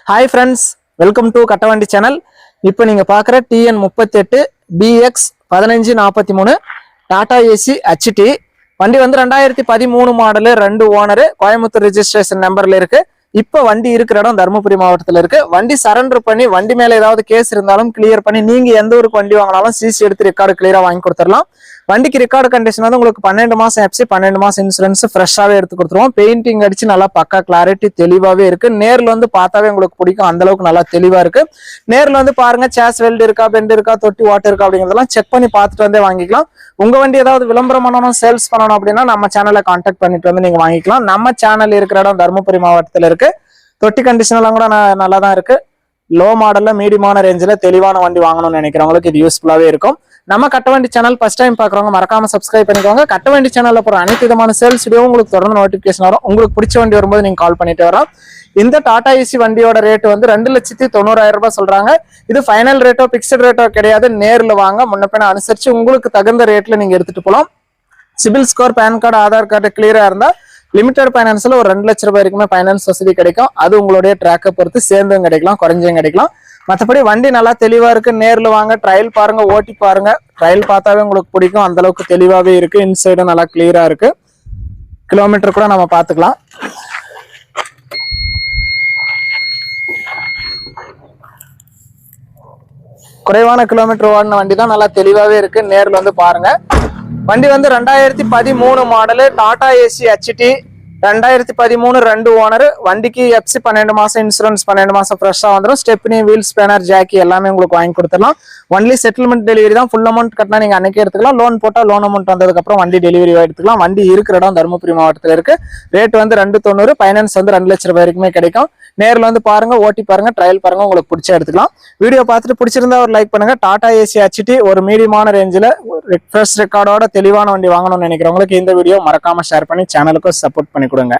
Hi friends, welcome to Kattavandi channel. இப்போ நீங்க பார்க்குற TN38 BX 1543 Tata AC HT வண்டி வந்து 2013 மாடல், 2 ஓனர், கோயம்புத்தூர் ரெஜிஸ்ட்ரேஷன் நம்பர்ல இருக்கு. இப்போ வண்டி இருக்கிற இடம் தருமபுரி மாவட்டத்தில் இருக்கு. வண்டி சரண்டர் பண்ணி வண்டி மேல ஏதாவது கேஸ் இருந்தாலும் கிளியர் பண்ணி நீங்க எந்த ஒரு வண்டி வாங்கினாலும் சிசி எடுத்து ரெக்கார்டு கிளியரா வாங்கி கொடுத்துடலாம். வண்டிக்கு ரெக்கார்டு கண்டிஷன் வந்து உங்களுக்கு 12 மாசம் எஃப்சி, 12 மாசம் இன்சூரன்ஸ் ஃப்ரெஷ்ஷாவே எடுத்து கொடுத்துருவோம். பெயிண்டிங் அடிச்சு நல்லா பக்கா கிளாரிட்டி தெளிவாவே இருக்கு. நேர்ல வந்து பார்த்தாவே உங்களுக்கு பிடிக்கும், அந்த அளவுக்கு நல்லா தெளிவா இருக்கு. நேர்ல வந்து பாருங்க, சேஸ் வெல்ட் இருக்கா, பெண்ட் இருக்கா, தொட்டி வாட்டர் இருக்கா அப்படிங்கிறதெல்லாம் செக் பண்ணி பார்த்துட்டு வந்தே வாங்கிக்கலாம். உங்க வண்டி ஏதாவது விளம்பரம் பண்ணணும், சேல்ஸ் பண்ணணும் அப்படின்னா நம்ம சேனலை கான்டாக்ட் பண்ணிட்டு வந்து நீங்க வாங்கிக்கலாம். நம்ம சேனல் இருக்கிற இடம் தருமபுரி மாவட்டத்தில் இருக்கு. தொட்டி கண்டிஷன் எல்லாம் கூட நல்லா தான் இருக்கு. லோ மாடல்ல மீடியமான ரேஞ்சில் தெளிவான வண்டி வாங்கணும்னு நினைக்கிறவங்களுக்கு இது யூஸ்ஃபுல்லாவே இருக்கும். நம்ம கட்டவண்டி சேனல் ஃபர்ஸ்ட் டைம் பாக்குறவங்க மறக்காம சப்ஸ்கிரைப் பண்ணிக்கோங்க. கட்டவண்டி சேனல்ல போற அனைத்து விதமான சேல்ஸ் வீடியோ உங்களுக்கு தொடர்ந்து நோட்டிபிகேஷன் வரும். உங்களுக்கு பிடிச்ச வண்டி வரும்போது நீங்க கால் பண்ணிட்டு வரலாம். இந்த டாடா ஏசி வண்டியோட ரேட் வந்து 2,90,000 ரூபாய் சொல்றாங்க. இது ஃபைனல் ரேட்டோ பிக்சட் ரேட்டோ கிடையாது. நேர்ல வாங்க, முன்ன பின்ன அனுசரிச்சு உங்களுக்கு தகுந்த ரேட்ல நீங்க எடுத்துட்டு போகலாம். CIBIL score, PAN card, Aadhaar card கிளியரா இருந்தா லிமிடெட் பைனான்ஸ்ல ஒரு 2 லட்சம் ரூபாய் வரைக்குமே பைனான்ஸ் வசதி கிடைக்கும். அது உங்களுடைய ட்ராக்கை பொறுத்து சேர்ந்தும் கிடைக்கலாம், குறைஞ்சும் கிடைக்கலாம். மற்றபடி வண்டி நல்லா தெளிவா இருக்கு. நேர்ல வாங்க, ட்ரையல் பாருங்க, ஓட்டி பாருங்க. ட்ரையல் பார்த்தாவே உங்களுக்கு பிடிக்கும், அந்த அளவுக்கு தெளிவாவே இருக்கு. இன்சைடும் நல்லா கிளியரா இருக்கு. கிலோமீட்டர் கூட நம்ம பார்த்துக்கலாம். குறைவான கிலோமீட்டர் ஓடின வண்டி தான், நல்லா தெளிவாவே இருக்கு. நேர்ல வந்து பாருங்க. வண்டி வந்து 2013 model, Tata AC HT, 2013, 2 owner. வண்டிக்கு எஃப்சி 12 மாசம், இன்சூரன்ஸ் 12 மாசம் ஃப்ரெஷ்ஷா வந்துடும். ஸ்டெப்னி, வீல் ஸ்பேனர், ஜாக்கி எல்லாமே உங்களுக்கு வாங்கி கொடுத்துடலாம். ஒன்லி செட்டில்மெண்ட் டெலிவரி தான். ஃபுல் அமௌண்ட் கட்டினா நீங்க அன்னைக்கே எடுத்துக்கலாம். லோன் போட்டா லோன் அமௌண்ட் வந்ததுக்கு அப்புறம் வண்டி டெலிவரி எடுத்துக்கலாம். வண்டி இருக்கிற இடம் தருமபுரி மாவட்டத்தில் இருக்கு. ரேட் வந்து 2,90, பைனான்ஸ் வந்து 2 லட்சம் ரூபாய் வரைக்குமே கிடைக்கும். நேரில் வந்து பாருங்க, ஓட்டி பாருங்க, ட்ரையல் பாருங்க, உங்களுக்கு பிடிச்சா எடுத்துக்கலாம். வீடியோ பார்த்துட்டு பிடிச்சிருந்தா ஒரு லைக் பண்ணுங்க. டாடா ஏசி HT ஒரு மீடியமான ரேஞ்சில் ஃப்ரெஷ் ரெக்கார்டோட தெளிவான வண்டி வாங்கணும்னு நினைக்கிறவங்களுக்கு இந்த வீடியோ மறக்காம ஷேர் பண்ணி சேனலுக்கு சப்போர்ட் பண்ணி கொடுங்க.